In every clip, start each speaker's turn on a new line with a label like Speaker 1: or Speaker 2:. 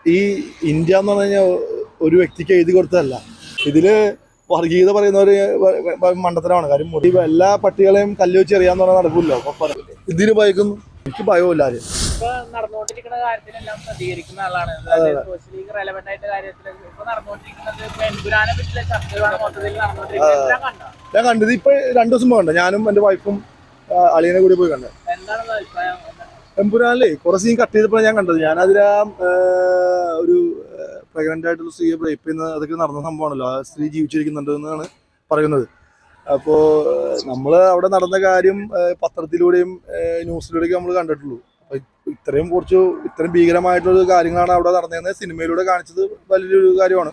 Speaker 1: ഈ ഇന്ത്യ എന്ന് പറഞ്ഞു കഴിഞ്ഞാൽ ഒരു വ്യക്തിക്ക് എഴുതി കൊടുത്തതല്ല. ഇതില് വർഗീയത പറയുന്നവര് മണ്ടത്തരമാണ്. കാര്യം എല്ലാ പട്ടികളെയും കല്ല് വെച്ച് എറിയാന്ന് പറഞ്ഞാൽ നടക്കില്ല. ഇതിന് ഭയക്കുന്നു, എനിക്ക് ഭയമില്ല. ആര്
Speaker 2: നടന്നുകൊണ്ടിരിക്കുന്ന കാര്യത്തിനെല്ലാം പ്രതികരിക്കുന്ന ആളാണ്. സോഷ്യലി റെലവെന്റ് ആയിട്ട് കാര്യത്തിൽ ഇപ്പൊ നടന്നുകൊണ്ടിരിക്കുന്നത് പറ്റിയുള്ള ചർച്ചകളാണ് മൊത്തത്തിൽ നടന്നുകൊണ്ടിരിക്കുന്നത്.
Speaker 1: ഞാൻ കണ്ടത് ഇപ്പൊ 2 ദിവസം പോകണ്ട, ഞാനും എന്റെ വൈഫും അളിയനെ കൂടി പോയി കണ്ടത്.
Speaker 2: എന്താണ് അഭിപ്രായം?
Speaker 1: എമ്പുരാനിലെ കുറെ സീൻ കട്ട് ചെയ്തപ്പോഴാണ് ഞാൻ കണ്ടത്. ഞാനതിലാ ഒരു പ്രഗ്നന്റ് ആയിട്ടുള്ള സ്ത്രീയെ റേപ്പ് ചെയ്യുന്ന അതൊക്കെ നടന്ന സംഭവമാണല്ലോ. ആ സ്ത്രീ ജീവിച്ചിരിക്കുന്നുണ്ട് എന്നാണ് പറയുന്നത്. അപ്പോൾ നമ്മൾ അവിടെ നടന്ന കാര്യം പത്രത്തിലൂടെയും ന്യൂസിലൂടെയൊക്കെ നമ്മൾ കണ്ടിട്ടുള്ളൂ. അപ്പോൾ ഇത്രയും ഭീകരമായിട്ടുള്ള കാര്യങ്ങളാണ് അവിടെ നടന്നതെന്ന് സിനിമയിലൂടെ കാണിച്ചത് വലിയൊരു കാര്യമാണ്.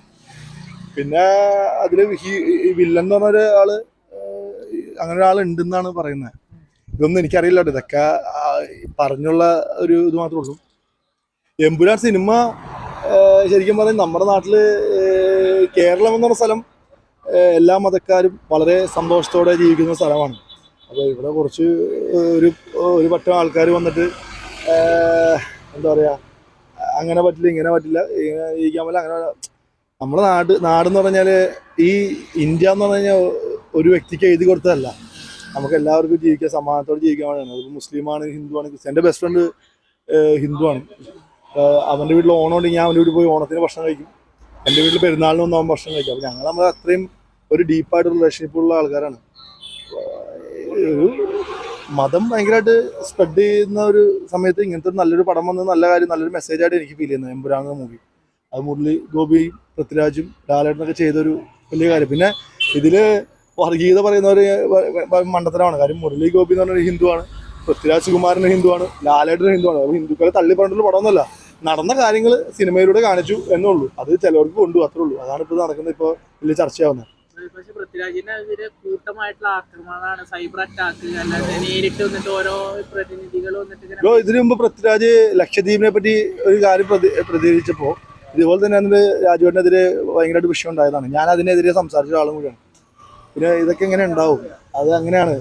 Speaker 1: പിന്നെ അതിൽ വില്ലൻ എന്ന് പറഞ്ഞ ഒരാള്, അങ്ങനെ ഒരാളുണ്ടെന്നാണ് പറയുന്നത്. ഇതൊന്നും എനിക്കറിയില്ല. ഇതൊക്കെ പറഞ്ഞുള്ള ഒരു ഇത് മാത്രമേ ഉള്ളൂ. എമ്പുരാൻ സിനിമ ശരിക്കും പറഞ്ഞാൽ നമ്മുടെ നാട്ടില് കേരളം എന്ന് പറഞ്ഞ സ്ഥലം എല്ലാ മതക്കാരും വളരെ സന്തോഷത്തോടെ ജീവിക്കുന്ന സ്ഥലമാണ്. അപ്പോൾ ഇവിടെ കുറച്ച് ഒരു പറ്റം ആൾക്കാർ വന്നിട്ട് എന്താ പറയുക, അങ്ങനെ പറ്റില്ല ഇങ്ങനെ പറ്റില്ല ഇങ്ങനെ ജീവിക്കാൻ പറ്റില്ല അങ്ങനെ. നമ്മുടെ നാടെന്ന് പറഞ്ഞാൽ ഈ ഇന്ത്യ എന്ന് പറഞ്ഞു കഴിഞ്ഞാൽ ഒരു വ്യക്തിക്ക് എഴുതി കൊടുത്തതല്ല. നമുക്ക് എല്ലാവർക്കും ജീവിക്കാൻ, സമാധാനത്തോടെ ജീവിക്കാൻ വേണ്ടിയാണ്. അത് മുസ്ലിമാണ്, ഹിന്ദുവാണ്. എൻ്റെ ബെസ്റ്റ് ഫ്രണ്ട് ഹിന്ദുവാണ്. അവൻ്റെ വീട്ടിൽ ഓണം ഉണ്ടെങ്കിൽ ഞാൻ അവൻ്റെ വീട്ടിൽ പോയി ഓണത്തിന് ഭക്ഷണം കഴിക്കും. എൻ്റെ വീട്ടിൽ പെരുന്നാളിന് വന്ന് അവൻ ഭക്ഷണം കഴിക്കും. അപ്പോൾ നമ്മൾ അത്രയും ഒരു ഡീപ്പായിട്ട് റിലേഷൻഷിപ്പ് ഉള്ള ആൾക്കാരാണ്. ഒരു മതം ഭയങ്കരമായിട്ട് സ്പ്രെഡ് ചെയ്യുന്ന ഒരു സമയത്ത് ഇങ്ങനത്തെ നല്ലൊരു പടം വന്ന് നല്ല കാര്യം, നല്ലൊരു മെസ്സേജായിട്ട് എനിക്ക് ഫീൽ ചെയ്യുന്നത് എമ്പുരാൻ മൂവി. അത് മുരളി ഗോപിയും പൃഥ്വിരാജും ലാലേട്ടനൊക്കെ ചെയ്തൊരു വലിയ കാര്യം. പിന്നെ ഇതിൽ വർഗീയത പറയുന്നവർ മണ്ടത്തരമാണ്. കാര്യം മുരളി ഗോപി എന്ന് പറഞ്ഞൊരു ഹിന്ദുവാണ്, പൃഥ്വിരാജ് കുമാരന് ഹിന്ദുവാണ്, ലാലേട്ടന് ഹിന്ദുവാണ്. അപ്പോൾ ഹിന്ദുക്കളെ തള്ളി പറഞ്ഞിട്ടുള്ള പടമൊന്നുമല്ല. നടന്ന കാര്യങ്ങൾ സിനിമയിലൂടെ കാണിച്ചു എന്നുള്ളൂ. അത് ചിലവർക്ക് കൊണ്ടു, അത്രേ ഉള്ളൂ. അതാണ് ഇപ്പോൾ നടക്കുന്നത്, ഇപ്പോൾ വലിയ ചർച്ചയാവുന്നത്.
Speaker 2: പക്ഷെ പൃഥ്വിരാജിനെതിരെ കൂട്ടമായിട്ടുള്ള ആക്രമണമാണ്, സൈബർ അറ്റാക്ക്, അല്ലാതെ നേരിട്ട് വന്നിട്ട് ഓരോ പ്രതിനിധികൾ വന്നിട്ട്.
Speaker 1: ഇതിനു മുമ്പ് പൃഥ്വിരാജ് ലക്ഷദ്വീപിനെ പറ്റി ഒരു കാര്യം പ്രതികരിച്ചപ്പോൾ ഇതുപോലെ തന്നെ അതിന് രാജുവിനെതിരെ ഭയങ്കരമായിട്ട് വിഷയം ഉണ്ടായതാണ്. ഞാൻ അതിനെതിരെ സംസാരിച്ച ആളും കൂടിയാണ്. പിന്നെ ഇതൊക്കെ എങ്ങനെ ഉണ്ടാവും? അത് അങ്ങനെയാണ്.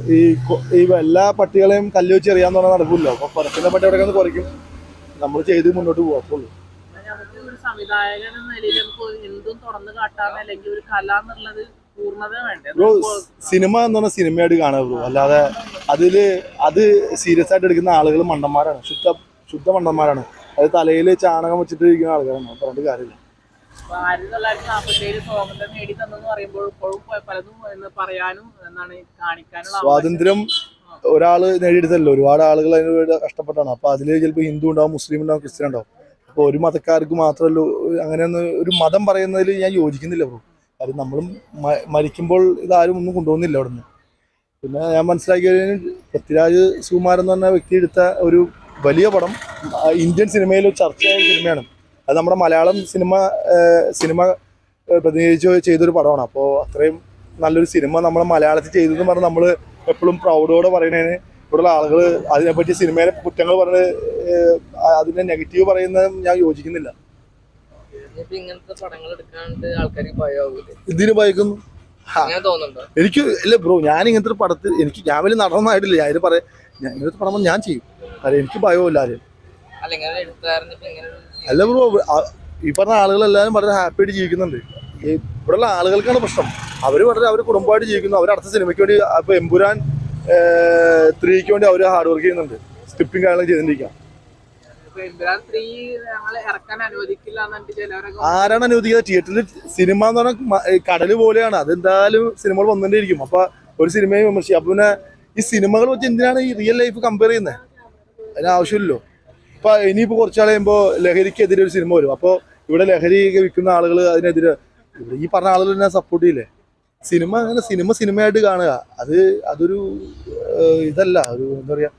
Speaker 1: ഈ എല്ലാ പട്ടികളെയും കല്ല് വെച്ച് എറിയാന്ന് പറഞ്ഞാൽ നടക്കില്ല. അപ്പോൾ പരസ്യത്തെ പട്ടി അവിടെ കുറയ്ക്കും, നമ്മൾ ചെയ്ത് മുന്നോട്ട് പോകത്തുള്ളൂ.
Speaker 2: നമുക്ക് ഒരു സംവിധായകൻ എന്ന നിലയിൽ നമുക്ക് എന്തും തുറന്ന് കാട്ടാൻ, അല്ലെങ്കിൽ ഒരു കല എന്നുള്ളത് പൂർണ്ണത വേണ്ടേ?
Speaker 1: ബ്രോ, സിനിമ എന്ന് പറഞ്ഞാൽ സിനിമയായിട്ട് കാണുക ബ്രോ. അല്ലാതെ അത് സീരിയസ് ആയിട്ട് എടുക്കുന്ന ആളുകൾ മണ്ടന്മാരാണ്, ശുദ്ധ മണ്ടന്മാരാണ്. അത് തലയിൽ ചാണകം വെച്ചിട്ട് ഇരിക്കുന്ന ആളുകളാണ്. പറഞ്ഞിട്ട് കാര്യമില്ല.
Speaker 2: 1947 സ്വാതന്ത്ര്യം നേടി തന്നെന്ന് പറയുമ്പോൾ ഇപ്പോഴും പലതും പറയാനും എന്നാണ് കാണിക്കാനുള്ള
Speaker 1: സ്വാതന്ത്ര്യം ഒരാള് നേടിയെടുത്തല്ലോ, ഒരുപാട് ആളുകൾ അതിന് വേണ്ടി കഷ്ടപ്പെട്ടാണ്. അപ്പൊ അതിൽ ചിലപ്പോൾ ഹിന്ദു ഉണ്ടാവും, മുസ്ലിം ഉണ്ടാവും, ക്രിസ്ത്യൻ ഉണ്ടാവും. അപ്പോൾ ഒരു മതക്കാർക്ക് മാത്രമല്ലോ അങ്ങനെയൊന്ന് ഒരു മതം പറയുന്നതിൽ ഞാൻ യോജിക്കുന്നില്ല ബ്രോ. കാര്യം നമ്മളും മരിക്കുമ്പോൾ ഇതാരും ഒന്നും കൊണ്ടുപോകുന്നില്ല അവിടെ നിന്ന്. പിന്നെ ഞാൻ മനസ്സിലാക്കിയതിന് പൃഥ്വിരാജ് സുകുമാരൻ എന്ന് പറഞ്ഞ വ്യക്തി എടുത്ത ഒരു വലിയ പടം ഇന്ത്യൻ സിനിമയിൽ ചർച്ചയായ സിനിമയാണ്. അത് നമ്മുടെ മലയാളം സിനിമ പ്രതിനിധീകരിച്ച് ചെയ്തൊരു പടമാണ്. അപ്പോൾ അത്രയും നല്ലൊരു സിനിമ നമ്മൾ മലയാളത്തിൽ ചെയ്തതെന്ന് പറഞ്ഞാൽ നമ്മൾ എപ്പോഴും പ്രൗഡോടെ പറയുന്നതിന് ഇവിടെയുള്ള ആളുകൾ അതിനെപ്പറ്റി സിനിമയിലെ കുറ്റങ്ങൾ പറഞ്ഞ് അതിനെ നെഗറ്റീവ് പറയുന്നതും ഞാൻ യോജിക്കുന്നില്ല. ഇതിന് ഭയക്കുന്നു എനിക്ക് ഇല്ല ബ്രോ. ഞാൻ ഇങ്ങനത്തെ ഒരു പടത്തിൽ ഞാൻ വലിയ നടനൊന്നായിട്ടില്ല. ഞാൻ ഇങ്ങനത്തെ പടം ഞാൻ ചെയ്യും. കാര്യം എനിക്ക് ഭയമില്ല ആരും. അല്ല ബ്രോ, ഈ പറഞ്ഞ ആളുകളെല്ലാവരും വളരെ ഹാപ്പി ആയിട്ട് ജീവിക്കുന്നുണ്ട്. ഇവിടെയുള്ള ആളുകൾക്കാണ് പ്രശ്നം. അവർ കുടുംബമായിട്ട് ജീവിക്കുന്നു. അവർ അടുത്ത സിനിമയ്ക്ക് വേണ്ടി ഇപ്പൊ എമ്പുരാൻ 3ക്ക് വേണ്ടി അവർ ഹാർഡ് വർക്ക് ചെയ്യുന്നുണ്ട്. സ്ക്രിപ്റ്റും കാര്യങ്ങളും ചെയ്തിരിക്കാം. ആരാണ് അനുവദിക്കുക? തിയേറ്ററിൽ സിനിമ എന്ന് പറഞ്ഞാൽ കടല് പോലെയാണ്. അതെന്തായാലും സിനിമകൾ വന്നുകൊണ്ടേയിരിക്കും. അപ്പൊ ഒരു സിനിമയെ വിമർശിക്കും. അപ്പൊ പിന്നെ ഈ സിനിമകൾ വെച്ച് എന്തിനാണ് ഈ റിയൽ ലൈഫ് കമ്പയർ ചെയ്യുന്നത്? അതിന് ആവശ്യമില്ലല്ലോ. ഇപ്പൊ ഇനിയിപ്പോ കുറച്ചാൾ കഴിയുമ്പോൾ ലഹരിക്കെതിരെ ഒരു സിനിമ വരും. അപ്പോൾ ഇവിടെ ലഹരി വിൽക്കുന്ന ആളുകൾ അതിനെതിരെ ഈ പറഞ്ഞ ആളുകൾ തന്നെ സപ്പോർട്ട് ചെയ്യില്ലേ? സിനിമ അങ്ങനെ സിനിമയായിട്ട് കാണുക അതൊരു ഇതല്ല. ഒരു എന്താ പറയാ,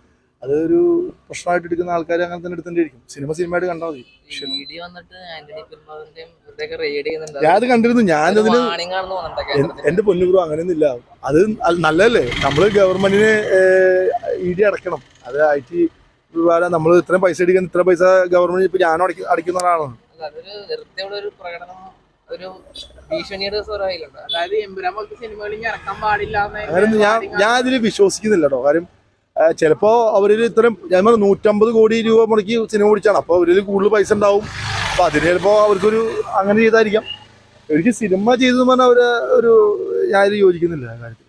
Speaker 1: അതൊരു പ്രശ്നമായിട്ട് എടുക്കുന്ന ആൾക്കാർ അങ്ങനെ തന്നെ എടുത്തേണ്ടിയിരിക്കും. സിനിമയായിട്ട് കണ്ടാൽ മതി. ഞാൻ അത് കണ്ടിരുന്നു. ഞാനതിന് എന്റെ പൊന്നുബ്രോ അങ്ങനെയൊന്നും ഇല്ല. അത് നല്ലതല്ലേ? നമ്മള് ഗവൺമെന്റിന് ഇടി അടക്കണം. അത് IT നമ്മൾ ഇത്രയും പൈസ അടിക്കാൻ ഇത്ര പൈസ ഗവൺമെന്റ് ഇപ്പൊ ഞാനും അടിക്കുന്ന ഒരാളാണ്. അങ്ങനെ ഞാൻ അതിൽ വിശ്വസിക്കുന്നില്ല കേട്ടോ. കാര്യം ചിലപ്പോൾ അവരിൽ ഇത്രയും ഞാൻ പറഞ്ഞു 150 കോടി രൂപ മുടക്കി സിനിമ പിടിച്ചാണ്. അപ്പോൾ അവരിൽ കൂടുതൽ പൈസ ഉണ്ടാവും. അപ്പോൾ അതിന് ചിലപ്പോൾ അവർക്കൊരു അങ്ങനെ ചെയ്തായിരിക്കാം. എനിക്ക് സിനിമ ചെയ്തെന്ന് പറഞ്ഞാൽ ഒരു ഞാൻ യോജിക്കുന്നില്ല ആ കാര്യത്തിൽ.